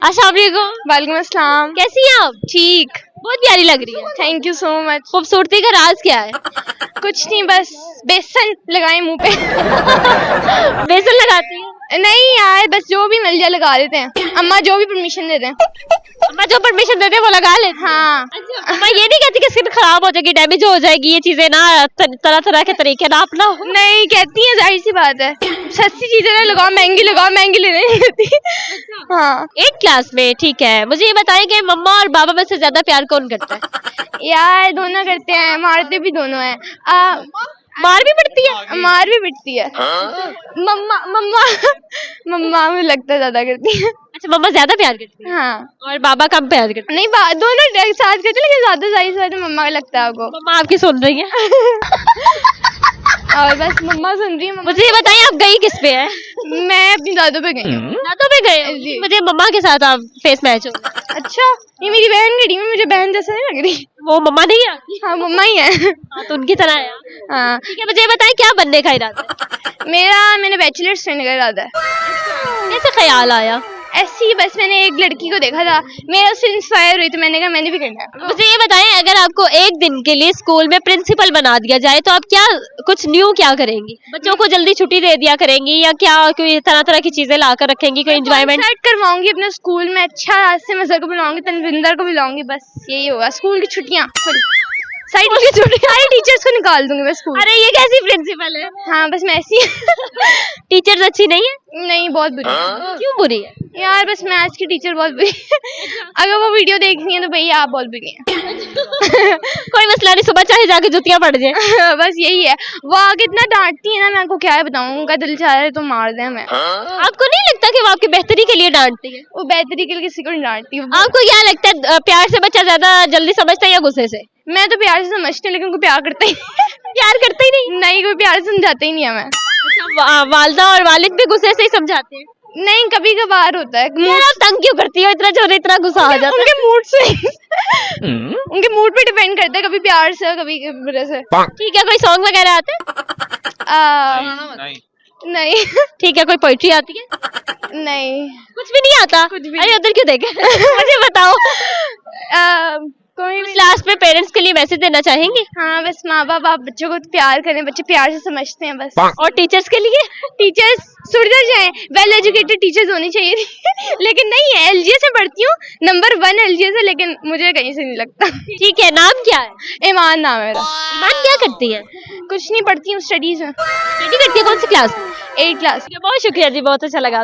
अस्सलाम वालेकुम। वालेकुम अस्सलाम। कैसी हैं आप? ठीक। बहुत प्यारी लग रही है। Thank you so much. खूबसूरती का राज क्या है? कुछ नहीं, बस बेसन लगाए मुंह पे। बेसन लगाती है? नहीं यार, बस जो भी मिल जाए लगा देते हैं। अम्मा जो भी परमिशन दे दें। अम्मा जो परमिशन देते हैं वो लगा लेते हैं। हाँ। अच्छा, अम्मा ये नहीं कहती कि स्किन खराब हो जाएगी, डैमेज हो जाएगी, ये चीजें ना तरह तरह के तरीके ना अपना हो। नहीं कहती है, जाहिर सी बात है। सस्ती चीजें ना लगाओ, महंगी लेने नहीं कहती। हाँ 8th क्लास में, ठीक है। मुझे ये बताएं कि मम्मा और बाबा में से ज्यादा प्यार कौन करता है? यार, दोनों करते हैं, मारते भी दोनों हैं। मार भी पड़ती है? मार भी पिटती है। मम्मा मम्मा मम्मा मुझे लगता है ज्यादा करती है। अच्छा, मम्मा ज्यादा प्यार करती है हाँ। और बाबा कम प्यार करते नहीं, दोनों साथ करते हैं, लेकिन ज्यादा जाहिर सी बात है मम्मा का लगता है आपको। हैं। मम्मा आपकी सुन रही है। और बस मम्मा सुन रही है। मुझे ये बताइए आप गई किस पे है? मैं अपनी दादों पे गई हूँ। दादों पे गए हो? जी। मुझे मम्मा के साथ आप फेस मैच हो। अच्छा, ये मेरी बहन खड़ी है, मुझे बहन जैसा नहीं लग रही। वो मम्मा नहीं है? हाँ, मम्मा ही है। हाँ, तो उनकी तरह है। हाँ। ठीक है, मुझे ये बताएं क्या बनने का इरादा है? मैंने बैचलर्स करने का इरादा है। कैसे ख्याल आया? ऐसे ही बस मैंने एक लड़की को देखा था, मैं उससे इंस्पायर हुई, तो मैंने कहा मैंने भी करना है। मुझे ये बताएं, अगर आपको एक दिन के लिए स्कूल में प्रिंसिपल बना दिया जाए तो आप क्या कुछ न्यू क्या करेंगी? बच्चों को जल्दी छुट्टी दे दिया करेंगी या क्या कोई तरह तरह की चीजें ला कर रखेंगी, कोई एंजॉयमेंट? कॉन्सर्ट करवाऊंगी अपने स्कूल में, अच्छा हास्य मजहर को बुलाऊंगी, तनविंदर को बुलाऊंगी, बस यही होगा। स्कूल की छुट्टियां सारी टीचर्स को निकाल दूंगी मैं स्कूल। अरे ये कैसी प्रिंसिपल है? हाँ, बस मैं ऐसी। टीचर्स अच्छी नहीं है? नहीं, बहुत बुरी है। क्यों बुरी है? यार, बस मैथ्स की टीचर बहुत बुरी है। अगर वो वीडियो देखनी है तो भैया आप बहुत बुरी हैं। कोई मसला नहीं, सुबह चाहे जाके जुतियां पड़ जाए। बस यही है। वो आगे इतना डांटती है ना, मैं आपको क्या बताऊं, उनका दिल चाह रहा है तो मार दे हमें। आपको नहीं लगता कि वो आपकी बेहतरी के लिए डांटती है? वो बेहतरी के लिए किसी को नहीं डांटती। आपको क्या लगता है, प्यार से बच्चा ज्यादा जल्दी समझता है या गुस्से से? मैं तो प्यार से समझती हूँ, लेकिन कोई प्यार करता ही प्यार करता ही नहीं? नहीं, कोई प्यार से समझाता ही नहीं है। मैं अच्छा, वालदा और वालिद भी गुस्से से ही समझाते हैं? नहीं, कभी कभार होता है। यार आप तंग क्यों करती हो इतना, जो इतना गुस्सा आ जाता है? उनके मूड से उनके मूड पे डिपेंड करता है, कभी प्यार से कभी बुरे से। ठीक है, कोई सॉन्ग वगैरह आते हैं? नहीं। ठीक है, कोई पोइट्री आती है? नहीं, कुछ भी नहीं आता? कुछ भी अरे उधर क्यों देखे? मुझे बताओ। कोई भी। लास्ट में पेरेंट्स के लिए मैसेज देना चाहेंगे? हाँ, बस माँ बाप आप बच्चों को प्यार करें, बच्चे प्यार से समझते हैं बस। और टीचर्स के लिए? टीचर्स सुधर जाएं, वेल एजुकेटेड टीचर्स होनी चाहिए थी। लेकिन नहीं है। एलजीएस में पढ़ती हूँ, नंबर 1 एलजीएस है, लेकिन मुझे कहीं से नहीं लगता। ठीक है, नाम क्या है? ईमान नाम है मेरा। ईमान क्या करती है? कुछ नहीं, पढ़ती हूँ, स्टडीज में। स्टडी करती है? कौन सी क्लास में? 8th class. बहुत शुक्रिया जी, बहुत अच्छा लगा।